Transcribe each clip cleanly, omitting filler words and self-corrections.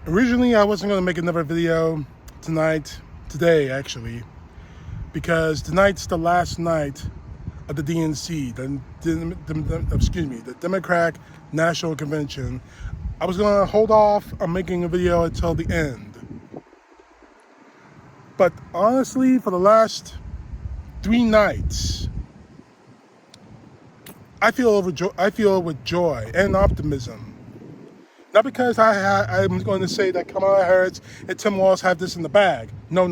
Originally, I wasn't going to make another video today actually, because tonight's the last night of the DNC, the Democratic National Convention. I was going to hold off on making a video until the end. But honestly, for the last 3 nights, I feel with joy and optimism. Not because I'm going to say that Kamala Harris and Tim Walz have this in the bag. No.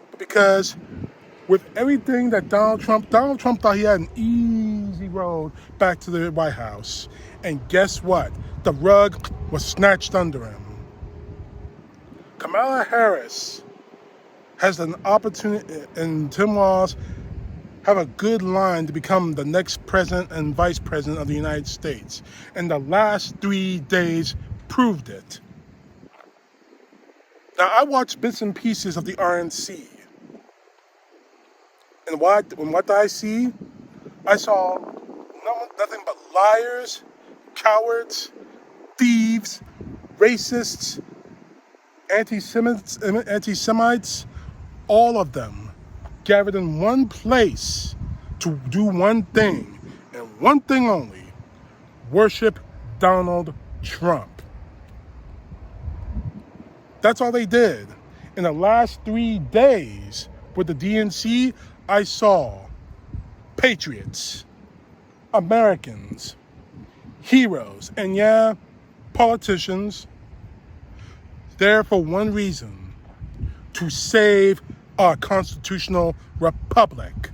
But because with everything that Donald Trump thought he had an easy road back to the White House. And guess what? The rug was snatched under him. Kamala Harris has an opportunity, and Tim Walz have a good line to become the next president and vice president of the United States. And the last 3 days proved it. Now, I watched bits and pieces of the RNC. And what did I see? I saw nothing but liars, cowards, thieves, racists, anti-Semites, all of them gathered in one place to do one thing, and one thing only: worship Donald Trump. That's all they did. In the last 3 days with the DNC, I saw patriots, Americans, heroes, and yeah, politicians there for one reason: to save our constitutional republic.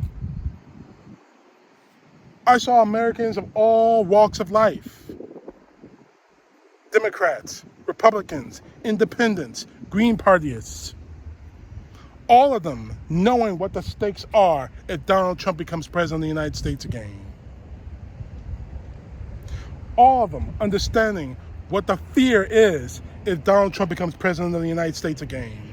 I saw Americans of all walks of life: Democrats, Republicans, Independents, Green Partyists. All of them knowing what the stakes are if Donald Trump becomes president of the United States again. All of them understanding what the fear is if Donald Trump becomes president of the United States again.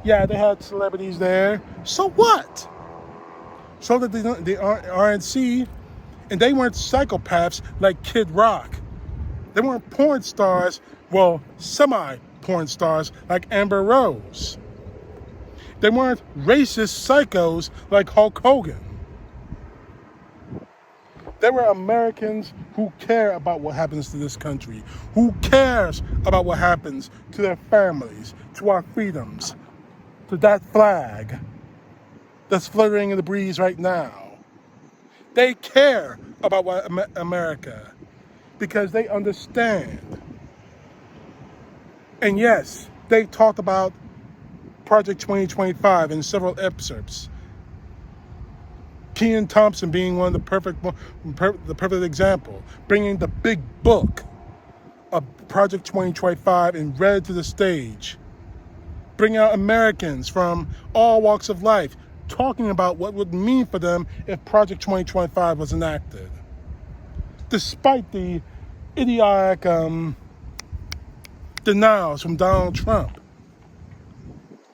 Yeah, they had celebrities there. So what? So did the RNC, and they weren't psychopaths like Kid Rock. They weren't porn stars, well, semi-porn stars like Amber Rose. They weren't racist psychos like Hulk Hogan. They were Americans who care about what happens to this country, who cares about what happens to their families, to our freedoms, to that flag that's fluttering in the breeze right now. They care about America because they understand. And yes, they talked about Project 2025 in several excerpts. Kenan Thompson being one of the perfect example, bringing the big book of Project 2025 and read it to the stage. Bring out Americans from all walks of life, talking about what it would mean for them if Project 2025 was enacted. Despite the idiotic denials from Donald Trump.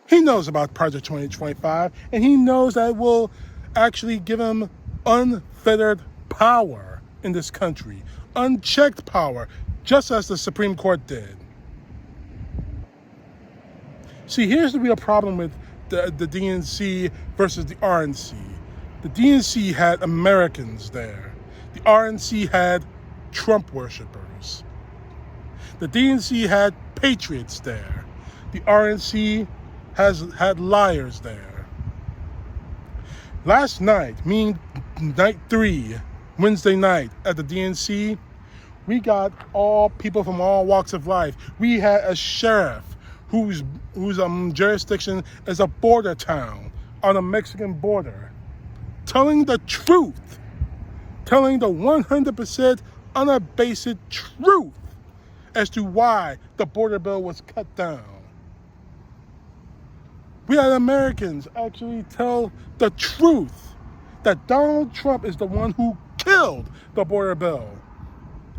He knows about Project 2025, and he knows that it will actually give him unfettered power in this country, unchecked power, just as the Supreme Court did. See, here's the real problem with the DNC versus the RNC. The DNC had Americans there. The RNC had Trump worshipers. The DNC had patriots there. The RNC had liars there. Last night, meaning night 3, Wednesday night at the DNC, we got all people from all walks of life. We had a sheriff whose jurisdiction is a border town on the Mexican border, telling the truth, telling the 100% unabased truth as to why the border bill was cut down. We had Americans actually tell the truth that Donald Trump is the one who killed the border bill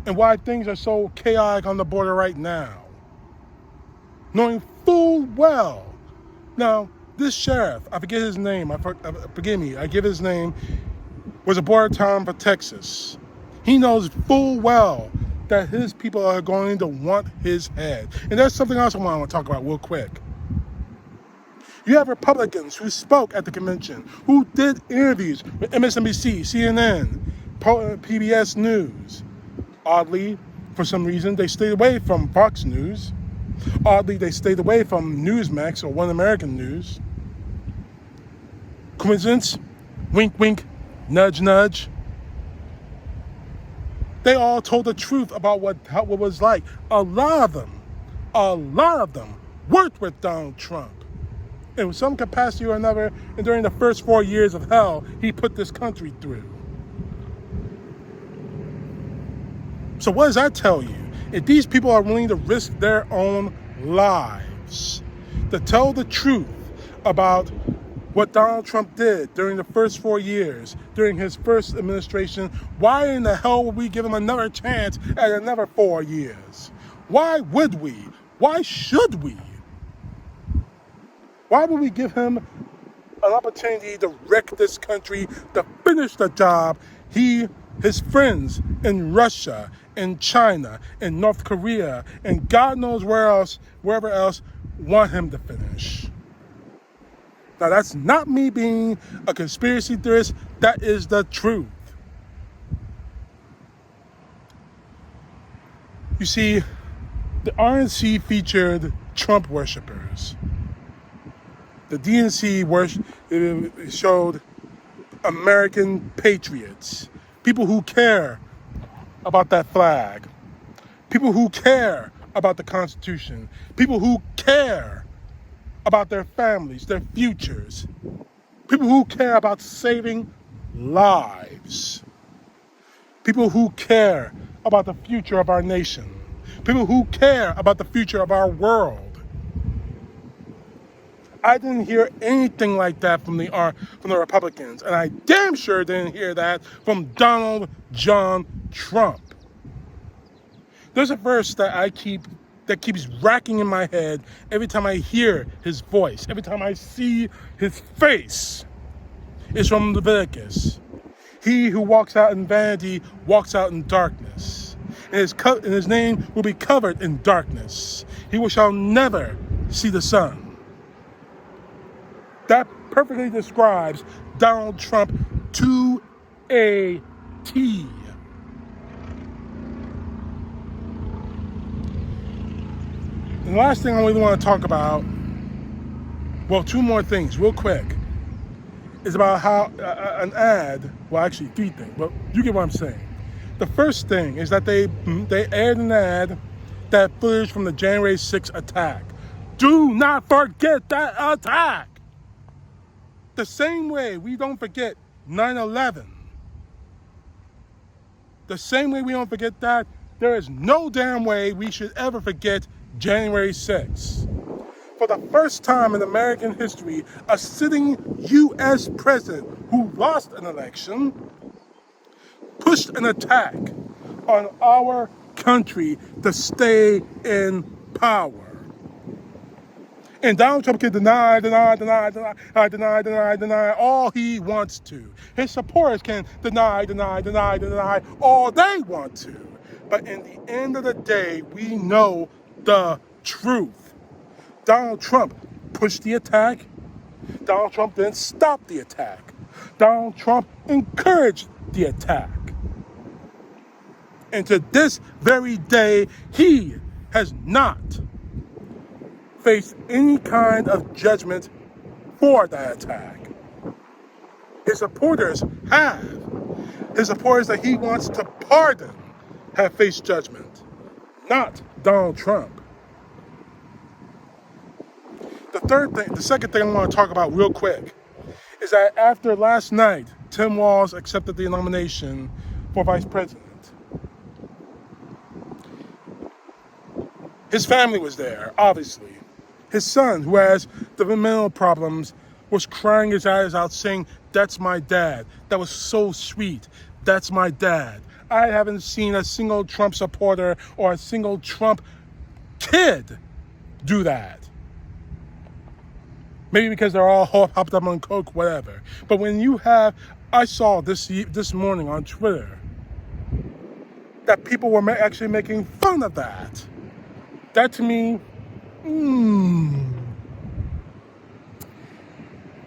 and why things are so chaotic on the border right now. Knowing full well. Now, this sheriff, I forget his name, forgive me, I give his name, was a border town for Texas. He knows full well that his people are going to want his head. And there's something else I want to talk about real quick. You have Republicans who spoke at the convention, who did interviews with MSNBC, CNN, PBS News. Oddly, for some reason, they stayed away from Fox News. Oddly, they stayed away from Newsmax or One American News. Coincidence? Wink, wink, nudge, nudge. They all told the truth about what it was like. A lot of them worked with Donald Trump. In some capacity or another, and during the first 4 years of hell he put this country through. So what does that tell you? If these people are willing to risk their own lives to tell the truth about what Donald Trump did during the first 4 years, during his first administration, why in the hell would we give him another chance at another 4 years? Why would we? Why should we? Why would we give him an opportunity to wreck this country, to finish the job his friends in Russia, in China, in North Korea, and God knows wherever else want him to finish? Now, that's not me being a conspiracy theorist. That is the truth. You see, the RNC featured Trump worshippers. The DNC showed American patriots, people who care about that flag, people who care about the Constitution, people who care about their families, their futures, people who care about saving lives, people who care about the future of our nation, people who care about the future of our world. I didn't hear anything like that from the Republicans, and I damn sure didn't hear that from Donald John Trump. There's a verse that keeps racking in my head every time I hear his voice, every time I see his face. It's from Leviticus. He who walks out in vanity walks out in darkness, and his name will be covered in darkness. He shall never see the sun. That perfectly describes Donald Trump to a T. And the last thing I really want to talk about, well, two more things real quick, is about how an ad, well, actually 3 things, but you get what I'm saying. The first thing is that they aired an ad, that footage from the January 6th attack. Do not forget that attack. The same way we don't forget 9/11. The same way we don't forget that, there is no damn way we should ever forget January 6th. For the first time in American history, a sitting U.S. president who lost an election pushed an attack on our country to stay in power. And Donald Trump can deny all he wants to. His supporters can deny all they want to. But in the end of the day, we know the truth. Donald Trump pushed the attack. Donald Trump didn't stop the attack. Donald Trump encouraged the attack. And to this very day, he has not faced any kind of judgment for that attack. His supporters have. His supporters that he wants to pardon have faced judgment, not Donald Trump. The second thing I want to talk about real quick is that after last night, Tim Walz accepted the nomination for vice president. His family was there, obviously. His son, who has developmental problems, was crying his eyes out saying, "That's my dad. That was so sweet. That's my dad." I haven't seen a single Trump supporter or a single Trump kid do that. Maybe because they're all hopped up on coke, whatever. But when you have, I saw this morning on Twitter, that people were actually making fun of that. That to me,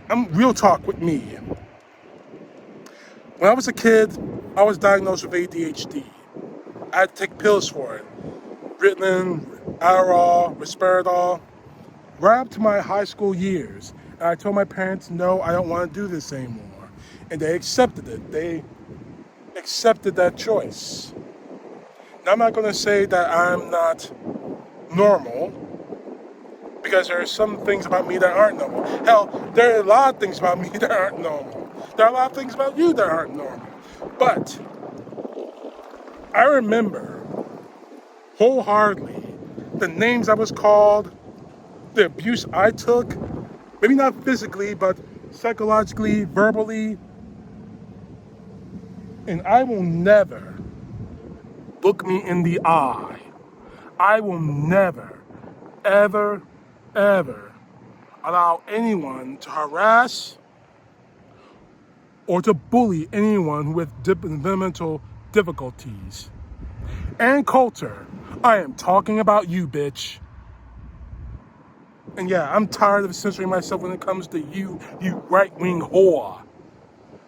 I'm real talk with me. When I was a kid, I was diagnosed with ADHD. I had to take pills for it. Ritalin, Adderall, Risperidol. Right up to my high school years. And I told my parents, no, I don't want to do this anymore. And they accepted it. They accepted that choice. Now, I'm not going to say that I'm not normal, because there are some things about me that aren't normal. Hell, there are a lot of things about me that aren't normal. There are a lot of things about you that aren't normal. But I remember wholeheartedly the names I was called, the abuse I took, maybe not physically, but psychologically, verbally. And I will never look me in the eye. I will never, ever, ever allow anyone to harass or to bully anyone with developmental difficulties. And Coulter, I am talking about you, bitch. And yeah, I'm tired of censoring myself when it comes to you, you right-wing whore.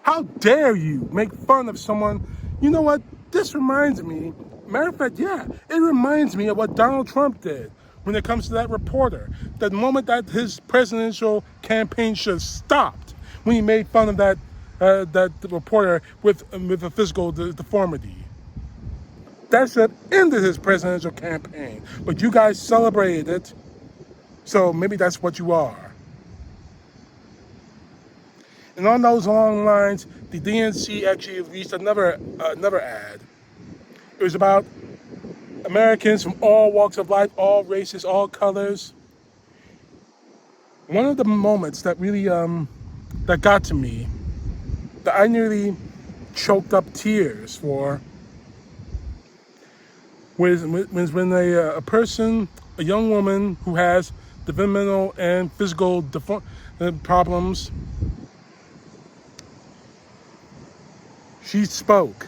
How dare you make fun of someone? You know what? This reminds me, matter of fact, yeah, it reminds me of what Donald Trump did when it comes to that reporter. The moment that his presidential campaign should have stopped, when he made fun of that reporter with a physical deformity. That should have ended his presidential campaign. But you guys celebrated it, so maybe that's what you are. And on those long lines, the DNC actually released another ad. It was about Americans from all walks of life, all races, all colors. One of the moments that really that got to me, that I nearly choked up tears for, was when a person, a young woman who has developmental and physical problems, she spoke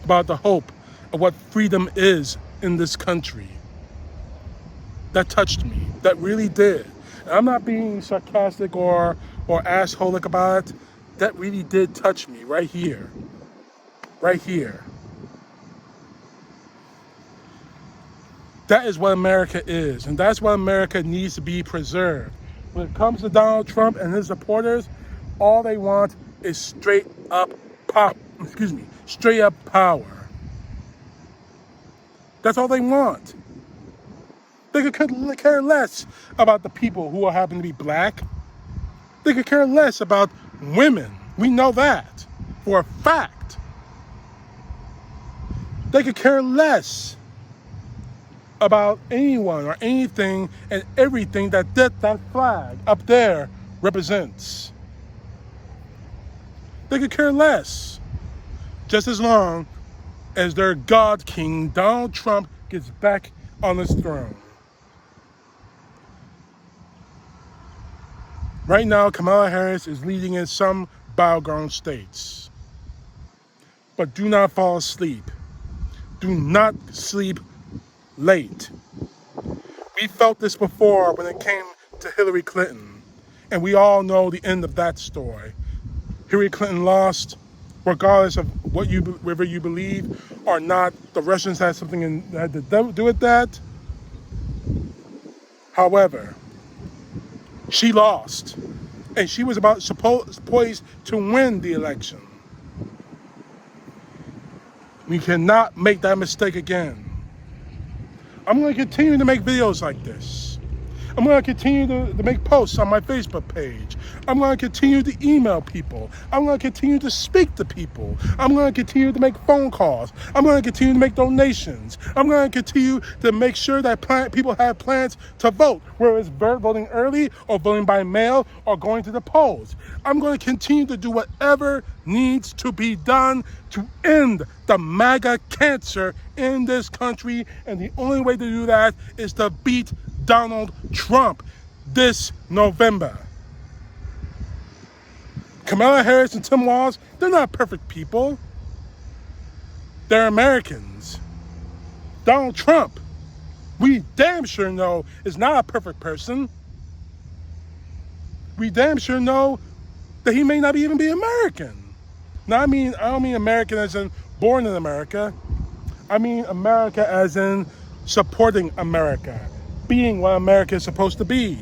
about the hope of what freedom is in this country. That touched me. That really did. And I'm not being sarcastic or assholic about it. That really did touch me right here. Right here. That is what America is, and that's what America needs to be preserved. When it comes to Donald Trump and his supporters, all they want is straight up power. That's all they want. They could care less about the people who happen to be black. They could care less about women. We know that for a fact. They could care less about anyone or anything and everything that flag up there represents. They could care less, just as long as their God King, Donald Trump, gets back on his throne. Right now, Kamala Harris is leading in some battleground states. But do not fall asleep. Do not sleep late. We felt this before when it came to Hillary Clinton, and we all know the end of that story. Hillary Clinton lost, regardless of whether you believe or not. The Russians had something had to do with that. However, she lost, and she was poised to win the election. We cannot make that mistake again. I'm going to continue to make videos like this. I'm going to continue to make posts on my Facebook page. I'm going to continue to email people. I'm going to continue to speak to people. I'm going to continue to make phone calls. I'm going to continue to make donations. I'm going to continue to make sure that people have plans to vote, whether it's voting early or voting by mail or going to the polls. I'm going to continue to do whatever needs to be done to end the MAGA cancer in this country. And the only way to do that is to beat Donald Trump this November. Kamala Harris and Tim Walz, they're not perfect people. They're Americans. Donald Trump, we damn sure know, is not a perfect person. We damn sure know that he may not even be American. Now, I don't mean American as in born in America. I mean America as in supporting America, being what America is supposed to be.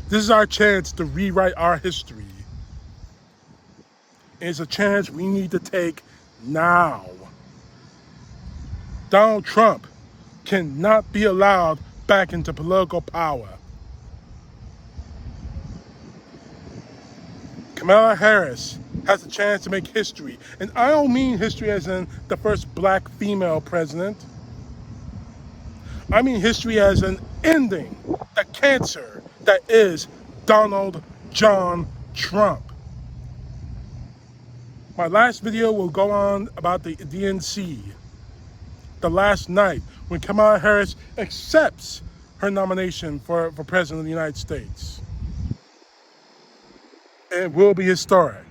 This is our chance to rewrite our history. It's a chance we need to take now. Donald Trump cannot be allowed back into political power. Kamala Harris has a chance to make history. And I don't mean history as in the first black female president. I mean history as in ending the cancer that is Donald John Trump. My last video will go on about the DNC. The last night when Kamala Harris accepts her nomination for President of the United States. It will be historic.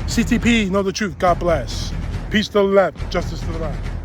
CTP, know the truth. God bless. Peace to the left, justice to the right.